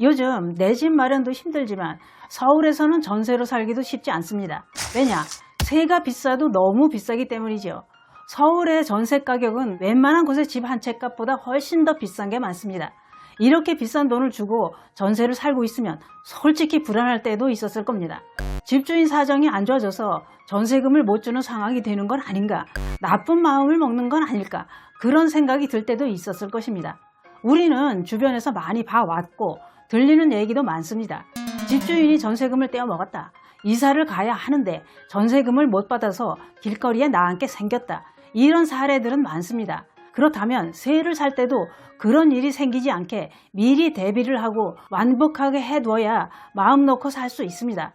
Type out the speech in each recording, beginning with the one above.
요즘 내 집 마련도 힘들지만 서울에서는 전세로 살기도 쉽지 않습니다. 왜냐? 세가 비싸도 너무 비싸기 때문이죠. 서울의 전세 가격은 웬만한 곳의 집 한 채 값보다 훨씬 더 비싼 게 많습니다. 이렇게 비싼 돈을 주고 전세를 살고 있으면 솔직히 불안할 때도 있었을 겁니다. 집주인 사정이 안 좋아져서 전세금을 못 주는 상황이 되는 건 아닌가, 나쁜 마음을 먹는 건 아닐까, 그런 생각이 들 때도 있었을 것입니다. 우리는 주변에서 많이 봐왔고 들리는 얘기도 많습니다. 집주인이 전세금을 떼어먹었다, 이사를 가야 하는데 전세금을 못 받아서 길거리에 나앉게 생겼다, 이런 사례들은 많습니다. 그렇다면 세를 살 때도 그런 일이 생기지 않게 미리 대비를 하고 완벽하게 해둬야 마음 놓고 살 수 있습니다.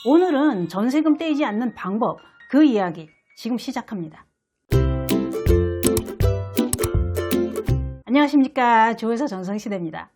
오늘은 전세금 떼이지 않는 방법, 그 이야기 지금 시작합니다. 안녕하십니까, 조회사 전성시대입니다.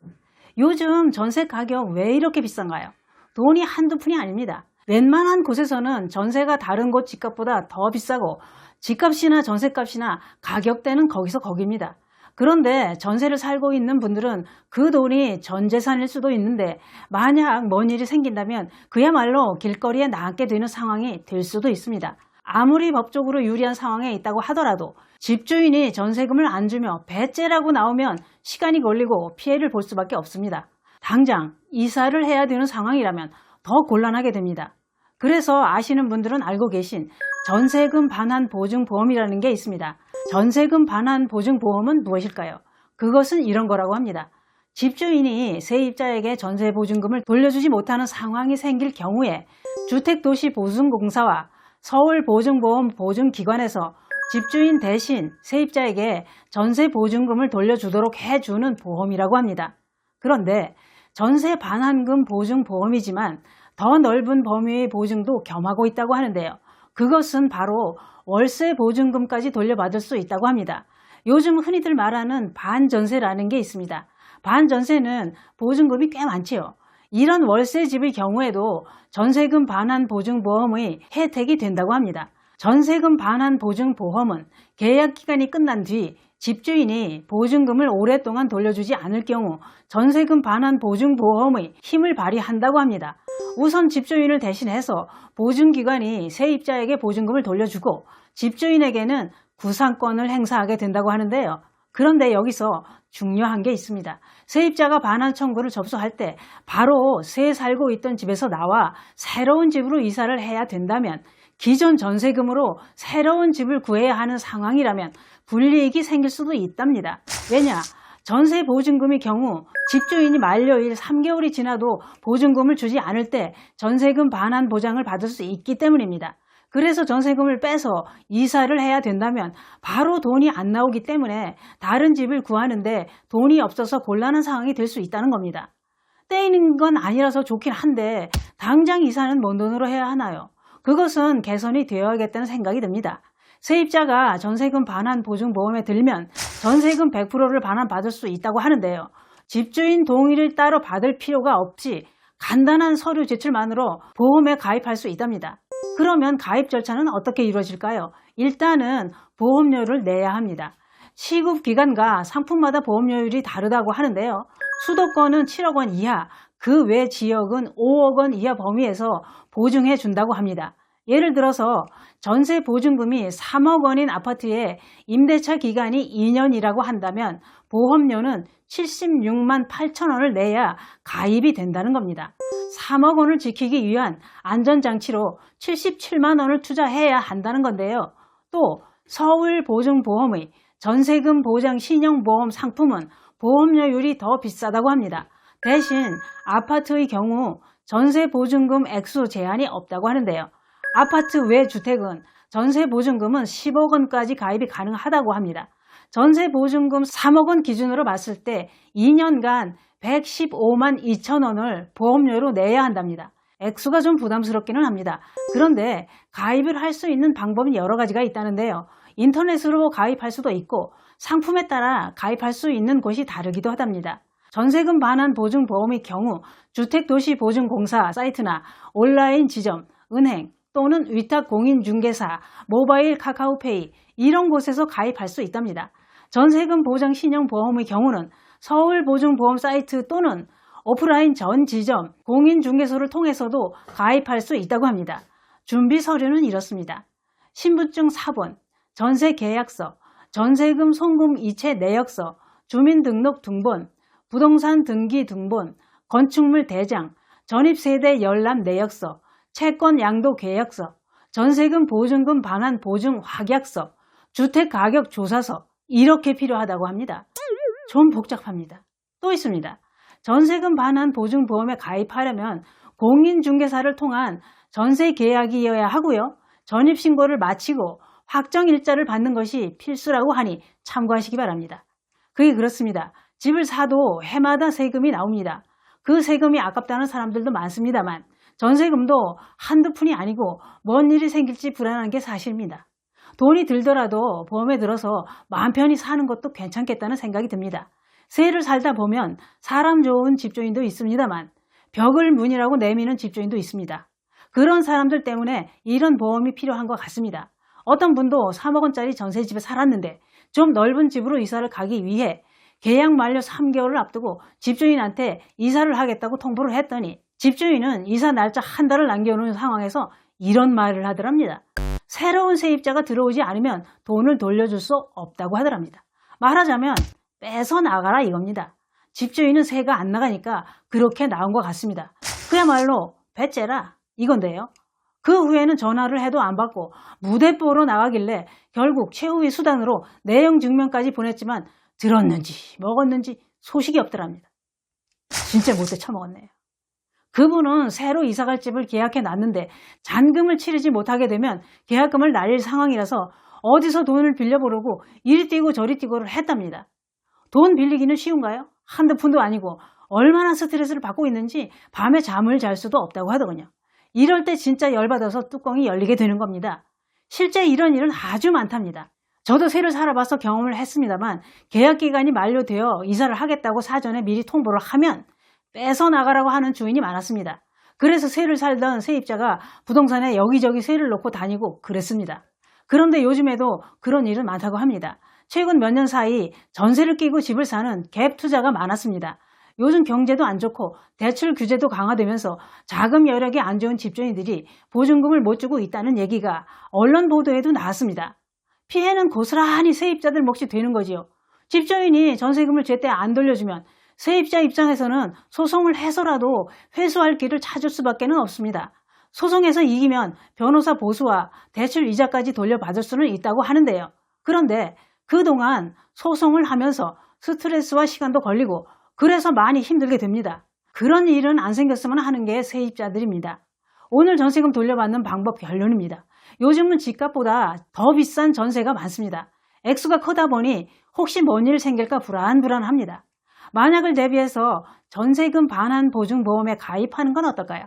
요즘 전세 가격 왜 이렇게 비싼가요? 돈이 한두 푼이 아닙니다. 웬만한 곳에서는 전세가 다른 곳 집값보다 더 비싸고 집값이나 전세값이나 가격대는 거기서 거기입니다. 그런데 전세를 살고 있는 분들은 그 돈이 전 재산일 수도 있는데 만약 뭔 일이 생긴다면 그야말로 길거리에 나앉게 되는 상황이 될 수도 있습니다. 아무리 법적으로 유리한 상황에 있다고 하더라도 집주인이 전세금을 안 주며 배째라고 나오면 시간이 걸리고 피해를 볼 수밖에 없습니다. 당장 이사를 해야 되는 상황이라면 더 곤란하게 됩니다. 그래서 아시는 분들은 알고 계신 전세금 반환 보증보험이라는 게 있습니다. 전세금 반환 보증보험은 무엇일까요? 그것은 이런 거라고 합니다. 집주인이 세입자에게 전세보증금을 돌려주지 못하는 상황이 생길 경우에 주택도시보증공사와 서울보증보험 보증기관에서 집주인 대신 세입자에게 전세보증금을 돌려주도록 해주는 보험이라고 합니다. 그런데 전세 반환금 보증보험이지만 더 넓은 범위의 보증도 겸하고 있다고 하는데요. 그것은 바로 월세 보증금까지 돌려받을 수 있다고 합니다. 요즘 흔히들 말하는 반전세라는 게 있습니다. 반전세는 보증금이 꽤 많지요. 이런 월세 집의 경우에도 전세금 반환 보증보험의 혜택이 된다고 합니다. 전세금 반환 보증보험은 계약 기간이 끝난 뒤 집주인이 보증금을 오랫동안 돌려주지 않을 경우 전세금 반환 보증보험의 힘을 발휘한다고 합니다. 우선 집주인을 대신해서 보증기관이 세입자에게 보증금을 돌려주고 집주인에게는 구상권을 행사하게 된다고 하는데요. 그런데 여기서 중요한 게 있습니다. 세입자가 반환 청구를 접수할 때 바로 새 살고 있던 집에서 나와 새로운 집으로 이사를 해야 된다면 기존 전세금으로 새로운 집을 구해야 하는 상황이라면 불이익이 생길 수도 있답니다. 왜냐? 전세 보증금의 경우 집주인이 만료일 3개월이 지나도 보증금을 주지 않을 때 전세금 반환 보장을 받을 수 있기 때문입니다. 그래서 전세금을 빼서 이사를 해야 된다면 바로 돈이 안 나오기 때문에 다른 집을 구하는데 돈이 없어서 곤란한 상황이 될 수 있다는 겁니다. 떼이는 건 아니라서 좋긴 한데 당장 이사는 뭔 돈으로 해야 하나요? 그것은 개선이 되어야겠다는 생각이 듭니다. 세입자가 전세금 반환 보증보험에 들면 전세금 100%를 반환받을 수 있다고 하는데요. 집주인 동의를 따로 받을 필요가 없이 간단한 서류 제출만으로 보험에 가입할 수 있답니다. 그러면 가입 절차는 어떻게 이루어질까요? 일단은 보험료를 내야 합니다. 시급 기간과 상품마다 보험료율이 다르다고 하는데요. 수도권은 7억 원 이하, 그 외 지역은 5억 원 이하 범위에서 보증해 준다고 합니다. 예를 들어서 전세 보증금이 3억 원인 아파트에 임대차 기간이 2년이라고 한다면 보험료는 76만 8천 원을 내야 가입이 된다는 겁니다. 3억 원을 지키기 위한 안전장치로 77만 원을 투자해야 한다는 건데요. 또 서울보증보험의 전세금 보장 신용보험 상품은 보험료율이 더 비싸다고 합니다. 대신 아파트의 경우 전세보증금 액수 제한이 없다고 하는데요. 아파트 외 주택은 전세보증금은 10억 원까지 가입이 가능하다고 합니다. 전세보증금 3억 원 기준으로 봤을 때 2년간 115만 2천 원을 보험료로 내야 한답니다. 액수가 좀 부담스럽기는 합니다. 그런데 가입을 할 수 있는 방법이 여러 가지가 있다는데요. 인터넷으로 가입할 수도 있고 상품에 따라 가입할 수 있는 곳이 다르기도 하답니다. 전세금 반환 보증보험의 경우 주택도시보증공사 사이트나 온라인 지점, 은행 또는 위탁공인중개사, 모바일 카카오페이 이런 곳에서 가입할 수 있답니다. 전세금 보장 신용보험의 경우는 서울보증보험 사이트 또는 오프라인 전 지점, 공인중개소를 통해서도 가입할 수 있다고 합니다. 준비 서류는 이렇습니다. 신분증 사본, 전세계약서, 전세금 송금 이체 내역서, 주민등록 등본, 부동산 등기 등본, 건축물 대장, 전입세대 열람 내역서, 채권 양도 계약서, 전세금 보증금 반환 보증 확약서, 주택가격 조사서 이렇게 필요하다고 합니다. 좀 복잡합니다. 또 있습니다. 전세금 반환 보증보험에 가입하려면 공인중개사를 통한 전세계약이어야 하고요. 전입신고를 마치고 확정일자를 받는 것이 필수라고 하니 참고하시기 바랍니다. 그게 그렇습니다. 집을 사도 해마다 세금이 나옵니다. 그 세금이 아깝다는 사람들도 많습니다만 전세금도 한두 푼이 아니고 뭔 일이 생길지 불안한 게 사실입니다. 돈이 들더라도 보험에 들어서 마음 편히 사는 것도 괜찮겠다는 생각이 듭니다. 새를 살다 보면 사람 좋은 집주인도 있습니다만 벽을 문이라고 내미는 집주인도 있습니다. 그런 사람들 때문에 이런 보험이 필요한 것 같습니다. 어떤 분도 3억 원짜리 전세집에 살았는데 좀 넓은 집으로 이사를 가기 위해 계약 만료 3개월을 앞두고 집주인한테 이사를 하겠다고 통보를 했더니 집주인은 이사 날짜 한 달을 남겨놓은 상황에서 이런 말을 하더랍니다. 새로운 세입자가 들어오지 않으면 돈을 돌려줄 수 없다고 하더랍니다. 말하자면 빼서 나가라 이겁니다. 집주인은 세가 안 나가니까 그렇게 나온 것 같습니다. 그야말로 배째라 이건데요. 그 후에는 전화를 해도 안 받고 무대뽀로 나가길래 결국 최후의 수단으로 내용 증명까지 보냈지만 들었는지 먹었는지 소식이 없더랍니다. 진짜 못돼 처먹었네요. 그분은 새로 이사갈 집을 계약해 놨는데 잔금을 치르지 못하게 되면 계약금을 날릴 상황이라서 어디서 돈을 빌려보려고 이리 뛰고 저리 뛰고를 했답니다. 돈 빌리기는 쉬운가요? 한두 푼도 아니고 얼마나 스트레스를 받고 있는지 밤에 잠을 잘 수도 없다고 하더군요. 이럴 때 진짜 열받아서 뚜껑이 열리게 되는 겁니다. 실제 이런 일은 아주 많답니다. 저도 새를 살아봐서 경험을 했습니다만 계약기간이 만료되어 이사를 하겠다고 사전에 미리 통보를 하면 빼서 나가라고 하는 주인이 많았습니다. 그래서 새를 살던 세입자가 부동산에 여기저기 새를 놓고 다니고 그랬습니다. 그런데 요즘에도 그런 일은 많다고 합니다. 최근 몇 년 사이 전세를 끼고 집을 사는 갭 투자가 많았습니다. 요즘 경제도 안 좋고 대출 규제도 강화되면서 자금 여력이 안 좋은 집주인들이 보증금을 못 주고 있다는 얘기가 언론 보도에도 나왔습니다. 피해는 고스란히 세입자들 몫이 되는 거지요. 집주인이 전세금을 제때 안 돌려주면 세입자 입장에서는 소송을 해서라도 회수할 길을 찾을 수밖에 없습니다. 소송에서 이기면 변호사 보수와 대출 이자까지 돌려받을 수는 있다고 하는데요. 그런데 그동안 소송을 하면서 스트레스와 시간도 걸리고 그래서 많이 힘들게 됩니다. 그런 일은 안 생겼으면 하는 게 세입자들입니다. 오늘 전세금 돌려받는 방법 결론입니다. 요즘은 집값보다 더 비싼 전세가 많습니다. 액수가 크다 보니 혹시 뭔 일 생길까 불안합니다. 만약을 대비해서 전세금 반환 보증보험에 가입하는 건 어떨까요?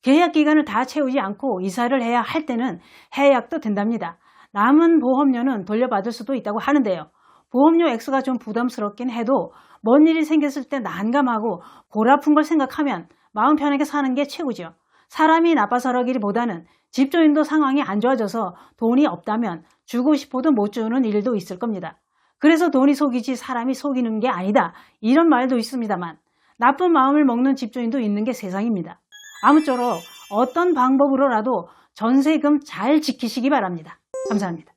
계약 기간을 다 채우지 않고 이사를 해야 할 때는 해약도 된답니다. 남은 보험료는 돌려받을 수도 있다고 하는데요. 보험료 액수가 좀 부담스럽긴 해도 뭔 일이 생겼을 때 난감하고 골아픈 걸 생각하면 마음 편하게 사는 게 최고죠. 사람이 나빠서 그러기보다는 집주인도 상황이 안 좋아져서 돈이 없다면 주고 싶어도 못 주는 일도 있을 겁니다. 그래서 돈이 속이지 사람이 속이는 게 아니다 이런 말도 있습니다만 나쁜 마음을 먹는 집주인도 있는 게 세상입니다. 아무쪼록 어떤 방법으로라도 전세금 잘 지키시기 바랍니다. 감사합니다.